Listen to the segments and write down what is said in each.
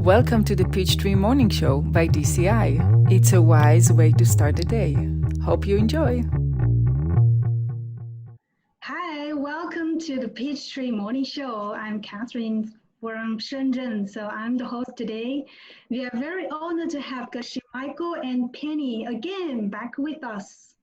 Welcome to the Peachtree Morning Show by DCI. It's a wise way to start the day. Hope you enjoy. Hi, welcome to the Peachtree Morning Show. I'm Catherine from Shenzhen, so I'm the host today. We are very honored to have Gashi Michael and Penny again back with us.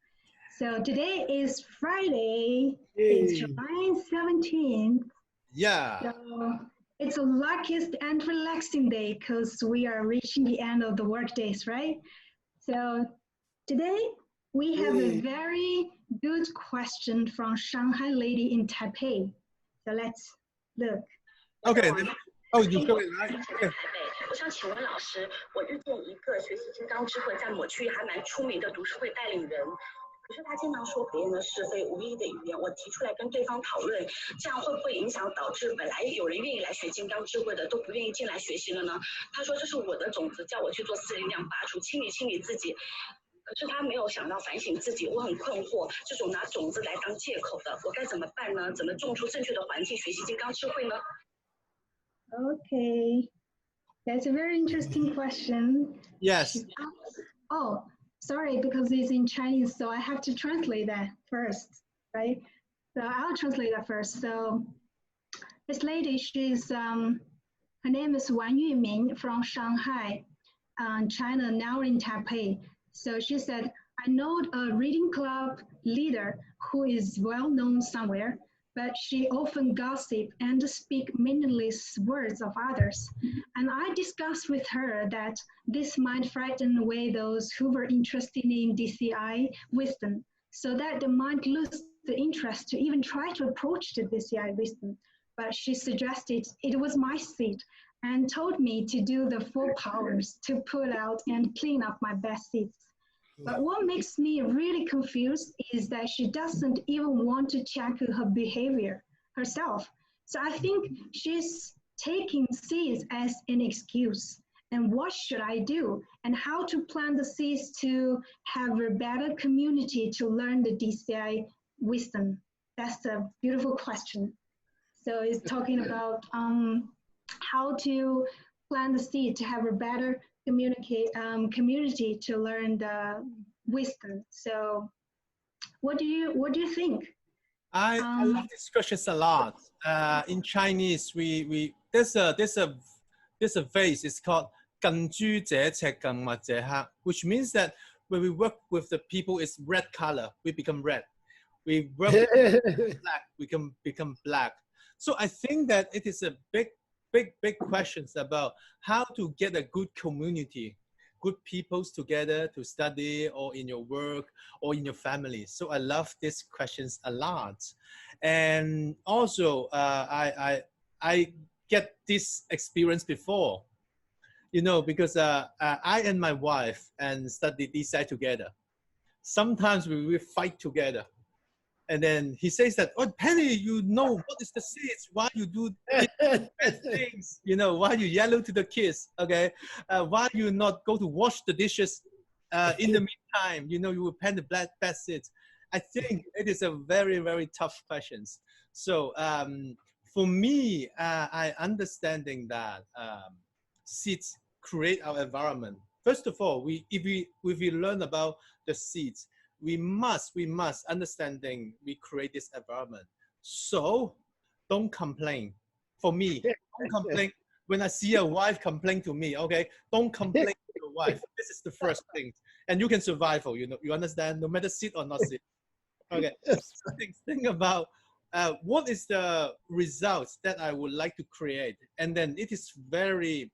So today is Friday, it's July 17th. Yeah. So it's the luckiest and relaxing day because we are reaching the end of the work days, right? So today we have a very good question from Shanghai lady in Taipei. So let's look. Okay. Oh, you go it, right? Okay. 我想请问老师，我遇见一个学习金刚智慧在某区域还蛮出名的读书会带领人，可是他经常说别人的是非、无意的语言。我提出来跟对方讨论，这样会不会影响导致本来有人愿意来学金刚智慧的都不愿意进来学习了呢？他说这是我的种子，叫我去做四力量拔除，清理自己。可是他没有想到反省自己，我很困惑，这种拿种子来当借口的，我该怎么办呢？怎么种出正确的环境学习金刚智慧呢？ Okay, that's a very interesting question. Yes. Oh, sorry, because it's in Chinese, so I have to translate that first, right? So I'll translate that first. So this lady, her name is Wan Yuming from Shanghai, China, now in Taipei. So she said, I know a reading club leader who is well known somewhere, but she often gossip and speak meaningless words of others. And I discussed with her that this might frighten away those who were interested in DCI wisdom, so that they might lose the interest to even try to approach the DCI wisdom. But she suggested it was my seed and told me to do the 4 powers to put out and clean up my bad seeds. But what makes me really confused is that she doesn't even want to check her behavior herself. So I think she's taking seeds as an excuse. And what should I do? And how to plant the seeds to have a better community to learn the DCI wisdom? That's a beautiful question. So it's talking about how to plant the seed to have a better community to learn the wisdom. So what do you think? I love these questions a lot. In Chinese, there's a phrase. It's called 近朱者赤，近墨者黑, which means that when we work with the people, it's red color. We become red. We work with black. We can become black. So I think that it is a big questions about how to get a good community, good peoples together to study or in your work or in your family. So I love these questions a lot. And also I get this experience before, you know, because I and my wife and study DCI together. Sometimes we will fight together. And then he says that, oh, Penny, you know what is the seeds? Why you do bad things? You know, why you yellow to the kids? Okay, why you not go to wash the dishes in the meantime? You know, you will plant the bad seeds. I think it is a very tough questions. So for me, I understanding that seeds create our environment. First of all, if we learn about the seeds, we must understanding we create this environment. So don't complain. For me, don't complain. When I see a wife complain to me, okay, don't complain to your wife. This is the first thing. And you can survive, you know, you understand, no matter sit or not sit. Okay, so think about what is the results that I would like to create. And then it is very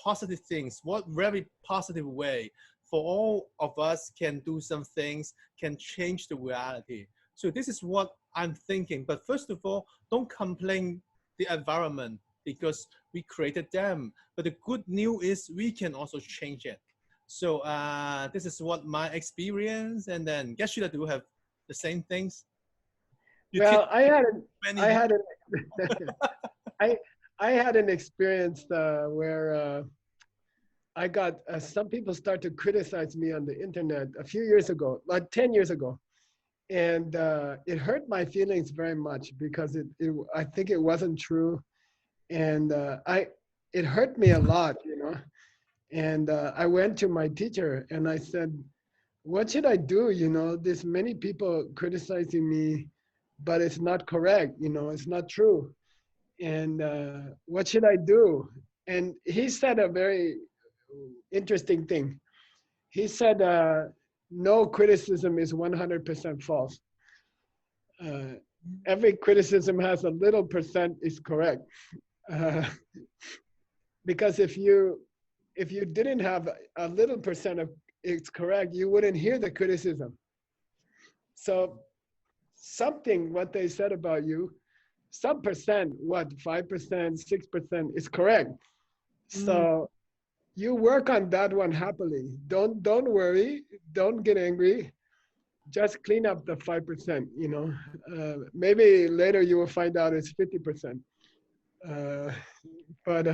positive things, what very positive way for all of us can do some things, can change the reality. So this is what I'm thinking. But first of all, don't complain the environment because we created them. But the good news is we can also change it. So this is what my experience. And then Geshula, do you have the same things? Well, I had an experience where I got some people start to criticize me on the internet a few years ago, like 10 years ago. And it hurt my feelings very much because I think it wasn't true. And it hurt me a lot, you know. And I went to my teacher and I said, what should I do? You know, there's many people criticizing me, but it's not correct, you know, it's not true. And what should I do? And he said a very interesting thing. He said, no criticism is 100% false. Every criticism has a little percent is correct. Because if you didn't have a little percent of it's correct, you wouldn't hear the criticism. So something, what they said about you, some percent, what, 5%, 6% is correct. So you work on that one happily. Don't worry, don't get angry. Just clean up the 5%, you know. Maybe later you will find out it's 50%. But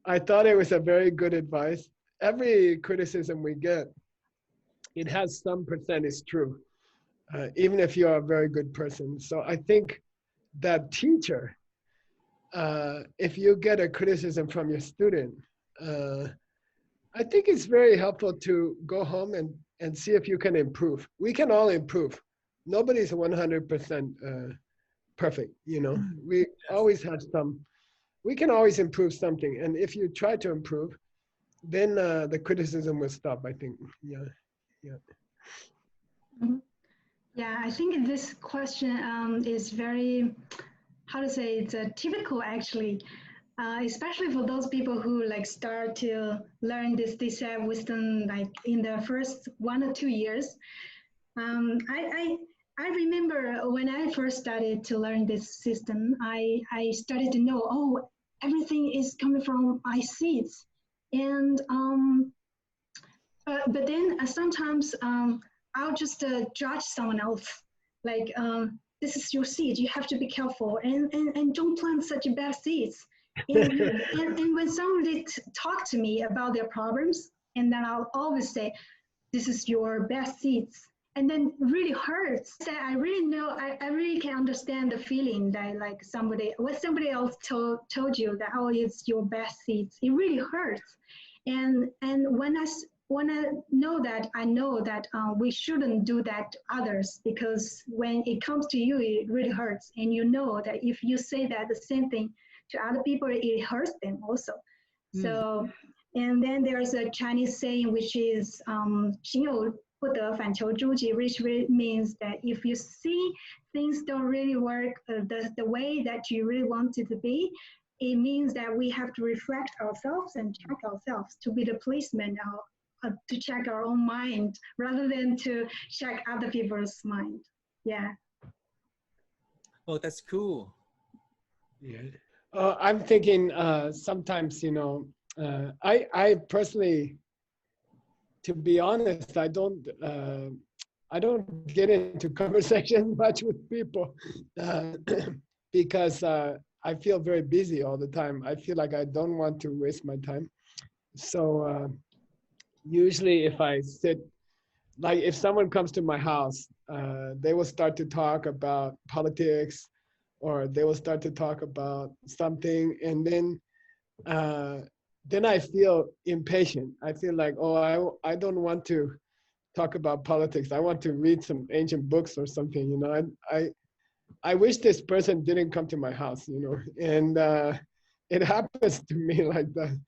I thought it was a very good advice. Every criticism we get, it has some percent is true, even if you're a very good person. So I think that teacher, if you get a criticism from your student, I think it's very helpful to go home and see if you can improve. We can all improve. Nobody's 100% perfect, you know. We always have some, we can always improve something. And if you try to improve, then the criticism will stop, I think. Yeah. Yeah, I think this question is very, how to say, it's typical actually, especially for those people who like start to learn this DCI wisdom like in the first 1 or 2 years. I remember when I first started to learn this system, I started to know, oh, everything is coming from my seeds. And but then sometimes I'll just judge someone else, like this is your seed, you have to be careful and don't plant such bad seeds. And when somebody talk to me about their problems, and then I'll always say, this is your best seeds. And then really hurts. So I really know, I really can understand the feeling that like what somebody else told you that, oh, it's your best seeds. It really hurts. And when I know that, I know that we shouldn't do that to others, because when it comes to you, it really hurts. And you know that if you say that the same thing to other people, it hurts them also. So, and then there's a Chinese saying, which is 行有不得反求诸己, which means that if you see things don't really work the way that you really want it to be, it means that we have to reflect ourselves and check ourselves, to be the policeman now, to check our own mind rather than to check other people's mind. Yeah. Oh, that's cool. Yeah. I'm thinking sometimes, you know, I personally, to be honest, I don't get into conversation much with people because I feel very busy all the time. I feel like I don't want to waste my time. So usually if I sit, like if someone comes to my house, they will start to talk about politics, or they will start to talk about something, and then I feel impatient. I feel like, oh, I don't want to talk about politics. I want to read some ancient books or something, you know. I wish this person didn't come to my house, you know, and it happens to me like that.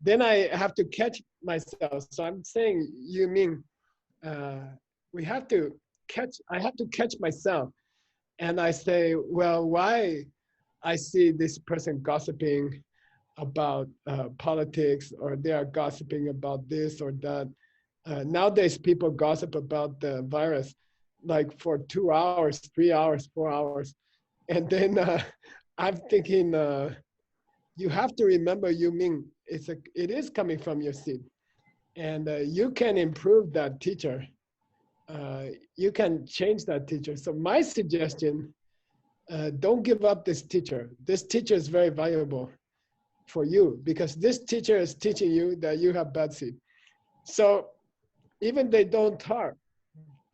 Then I have to catch myself. So I'm saying, you mean, I have to catch myself. And I say, well, why I see this person gossiping about politics, or they are gossiping about this or that. Nowadays, people gossip about the virus like for 2 hours, 3 hours, 4 hours. And then I'm thinking, you have to remember, you mean, it is coming from your seed. And you can improve that teacher. You can change that teacher. So my suggestion, don't give up this teacher. This teacher is very valuable for you, because this teacher is teaching you that you have bad seed. So even they don't talk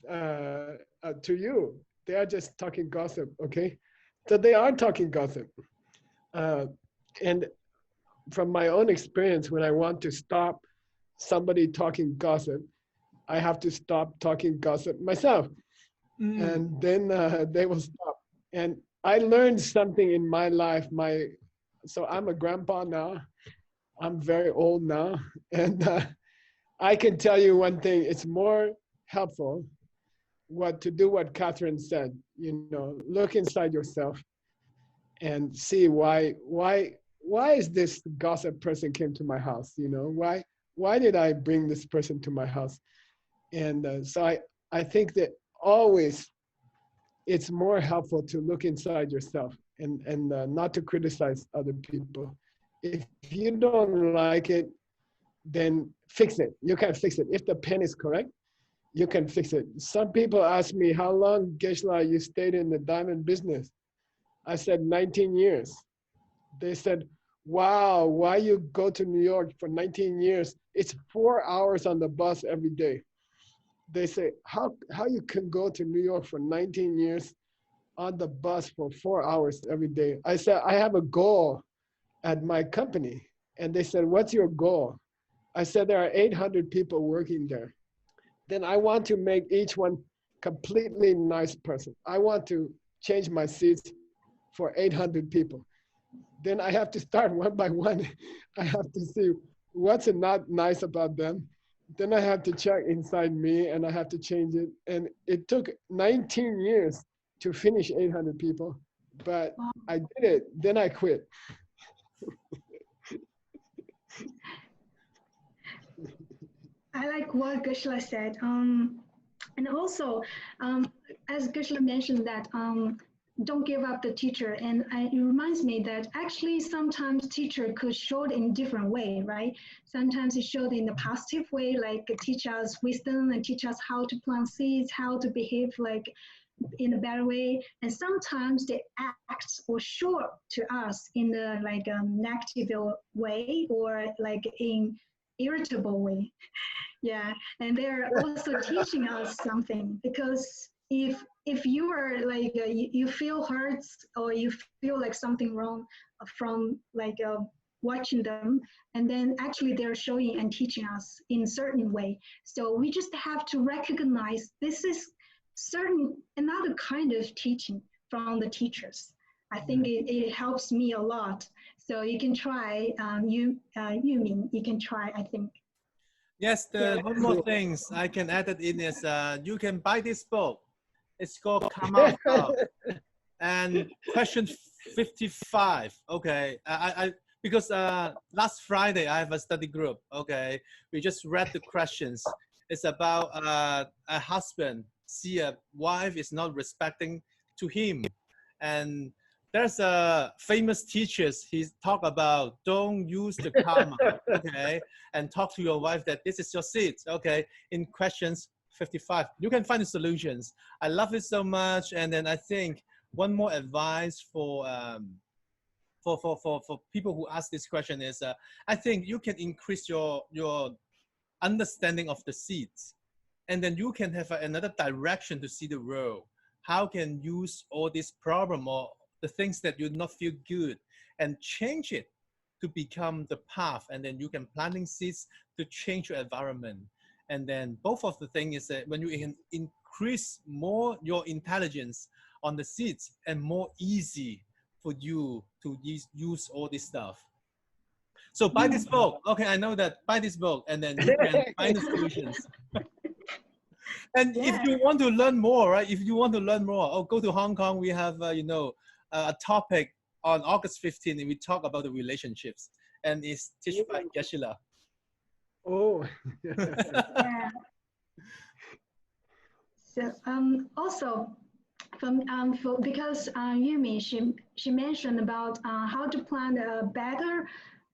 to you, they are just talking gossip, okay? So they are talking gossip. And from my own experience, when I want to stop somebody talking gossip, I have to stop talking gossip myself. And then they will stop. And I learned something in my life. So I'm a grandpa now. I'm very old now. And I can tell you one thing, it's more helpful to do what Catherine said, look inside yourself and see why is this gossip person came to my house? Why did I bring this person to my house? And so I think that always it's more helpful to look inside yourself and not to criticize other people. If you don't like it, then fix it. You can fix it. If the pen is correct, you can fix it. Some people ask me, how long, Geshe-la, you stayed in the diamond business? I said 19 years. They said, wow, why you go to New York for 19 years? It's 4 hours on the bus every day. They say, how you can go to New York for 19 years on the bus for 4 hours every day? I said, I have a goal at my company. And they said, what's your goal? I said, there are 800 people working there. Then I want to make each one completely nice person. I want to change my seats for 800 people. Then I have to start one by one. I have to see what's not nice about them. Then I have to check inside me and I have to change it. And it took 19 years to finish 800 people, but I did it. Then I quit. I like what Geshe-la said. And also, as Geshe-la mentioned that don't give up the teacher. And it reminds me that actually sometimes teacher could show it in different way, right? Sometimes it showed in a positive way, like teach us wisdom and teach us how to plant seeds, how to behave like in a better way. And sometimes they act or show to us in a like a negative way or like in irritable way. Yeah, and they're also teaching us something, because if you are like you feel hurt or you feel like something wrong from like watching them, and then actually they're showing and teaching us in a certain way. So we just have to recognize this is another kind of teaching from the teachers. I think it helps me a lot. So you can try, Yumin, you can try, I think. Yes, one more things I can add it in is you can buy this book. It's called Karma Club. And question 55, okay. Because last Friday I have a study group, okay. We just read the questions. It's about a husband see a wife is not respecting to him. And there's a famous teachers, he talk about don't use the karma, okay, and talk to your wife that this is your seat, okay, in questions 55. You can find the solutions. I love it so much. And then I think one more advice for people who ask this question is, I think you can increase your understanding of the seeds, and then you can have another direction to see the world. How can use all this problem or the things that you not feel good and change it to become the path, and then you can planting seeds to change your environment. And then both of the thing is that when you increase more your intelligence on the seeds, and more easy for you to use all this stuff. So buy this book. Okay, I know that. Buy this book, and then you can find the solutions. And if you want to learn more, right? If you want to learn more, go to Hong Kong. We have, a topic on August 15th, and we talk about the relationships, and it's taught by Geshe-la. Oh. Yeah. So also because Yumi, she mentioned about how to plan a better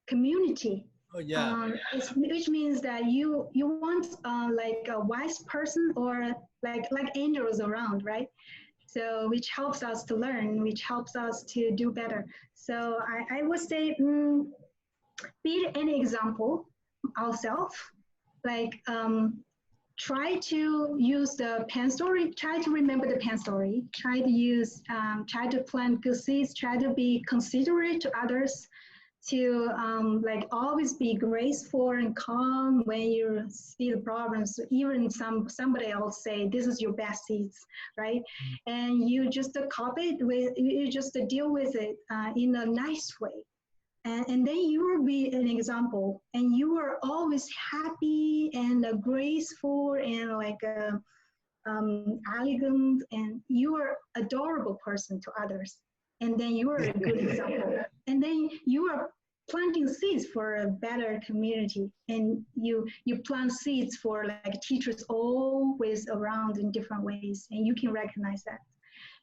community. Oh yeah. Which means that you want like a wise person or like angels around, right? So which helps us to learn, which helps us to do better. So I would say be an example ourselves, like try to use the pen story, try to remember the pen story, try to use, try to plant good seeds, try to be considerate to others, to like always be graceful and calm when you see the problems. Even somebody else say this is your best seats, right? And you just copy it with, you just deal with it in a nice way. And then you will be an example, and you are always happy and graceful and like elegant, and you are adorable person to others. And then you are a good example. And then you are planting seeds for a better community, and you plant seeds for like teachers always around in different ways, and you can recognize that.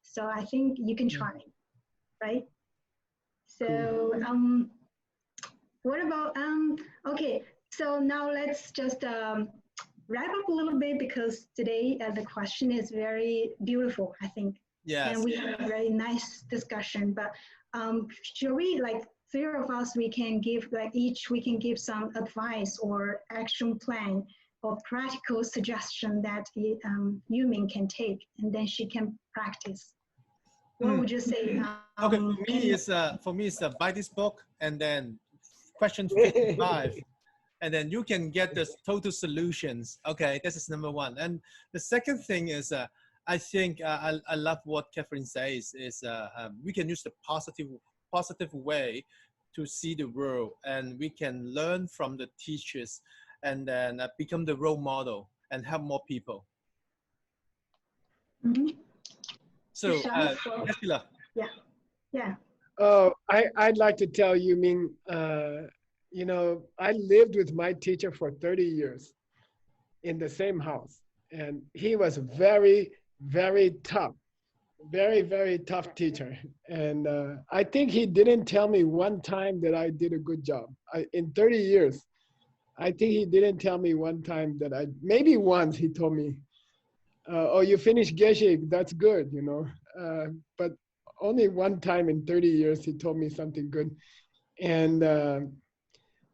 So I think you can try, right? So what about okay, so now let's just wrap up a little bit, because today the question is very beautiful, I think. Yes. And we had a very nice discussion, but should we, like three of us, we can give like each, we can give some advice or action plan or practical suggestion that Yumin can take, and then she can practice. What would you say? Okay, for me it's buy this book, and then question 55. And then you can get the total solutions. Okay, this is number one. And the second thing is, I think I love what Catherine says is we can use the positive way to see the world, and we can learn from the teachers, and then become the role model and help more people. So, Angela. Yeah. Oh, I'd like to tell you, Ming, you know, I lived with my teacher for 30 years in the same house, and he was very, very tough, very, very tough teacher. And I think he didn't tell me one time that I did a good job. In 30 years, I think he didn't tell me one time that maybe once he told me, oh, you finished Geshe, that's good, you know. But only one time in 30 years he told me something good. And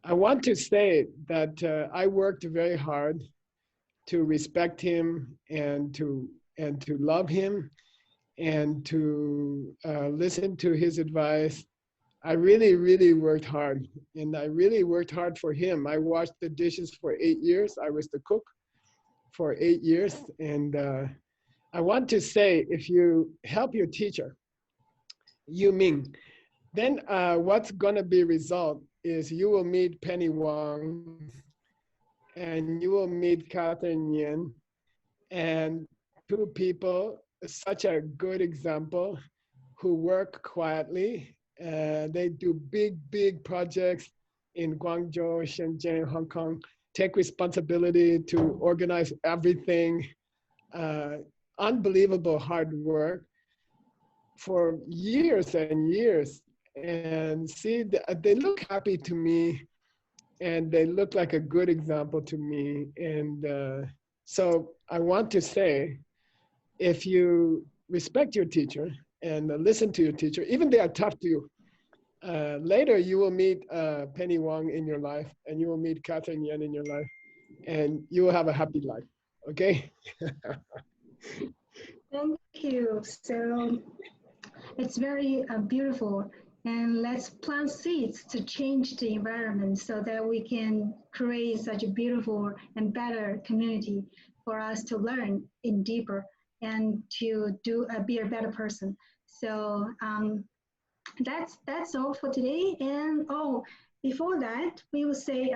I want to say that I worked very hard to respect him and to love him and to listen to his advice. I really, really worked hard, and I really worked hard for him. I washed the dishes for 8 years. I was the cook for 8 years. And I want to say, if you help your teacher, Yu Ming, then what's gonna be result is you will meet Penny Wong, and you will meet Catherine Yen, and two people, such a good example, who work quietly. They do big projects in Guangzhou, Shenzhen, Hong Kong, take responsibility to organize everything. Unbelievable hard work for years and years. And see, they look happy to me, and they look like a good example to me. And so I want to say, if you respect your teacher and listen to your teacher, even they are tough to you, later you will meet Penny Wong in your life, and you will meet Catherine Yan in your life, and you will have a happy life, okay? Thank you. So it's very beautiful. And let's plant seeds to change the environment so that we can create such a beautiful and better community for us to learn in deeper and to be a better person. So that's all for today. And before that, we will say,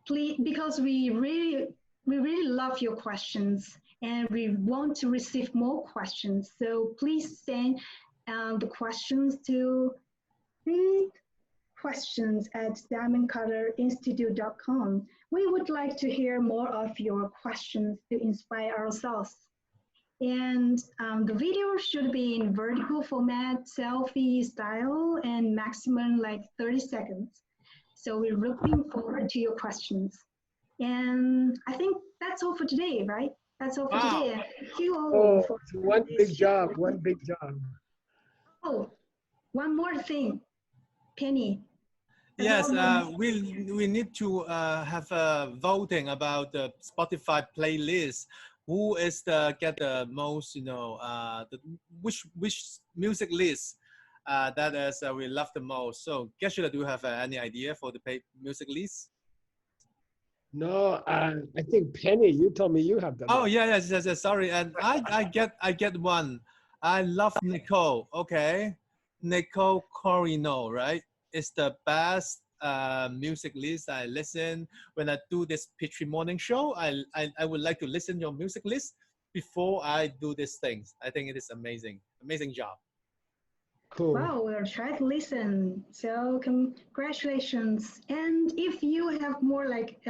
please, because we really love your questions, and we want to receive more questions. So please send the questions to questions@diamondcutterinstitute.com. We would like to hear more of your questions to inspire ourselves. And the video should be in vertical format, selfie style, and maximum like 30 seconds. So we're looking forward to your questions. And I think that's all for today, right? That's all for today. Thank you all for one big job. Oh, one more thing, Penny. Yes, we need to have a voting about the Spotify playlist. Who is get the most, which music list that is we love the most. So, Geshe, do you have any idea for the music list? No, I think Penny, you told me you have them. Oh yeah, yes. Sorry, and I get one. I love Nicole. Okay, Nicole Corino, right? It's the best music list I listen when I do this Petri morning show. I would like to listen your music list before I do these things. I think it is amazing job. Cool. Wow, we'll try to listen. So congratulations. And if you have more like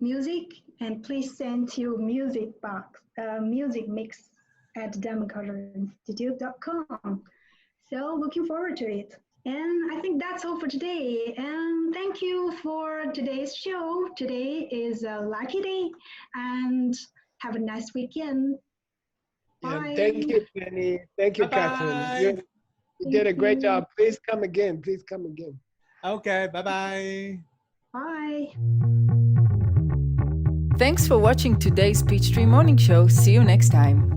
music, and please send to music box, music mix at democolorinstitute.com. So looking forward to it. And I think that's all for today. And thank you for today's show. Today is a lucky day, and have a nice weekend. Yeah, Bye. thank you, Penny. Thank you, Bye-bye. Catherine. You did a great job. Please come again. Please come again. Okay, bye-bye. Bye. Thanks for watching today's Peachtree Morning Show. See you next time.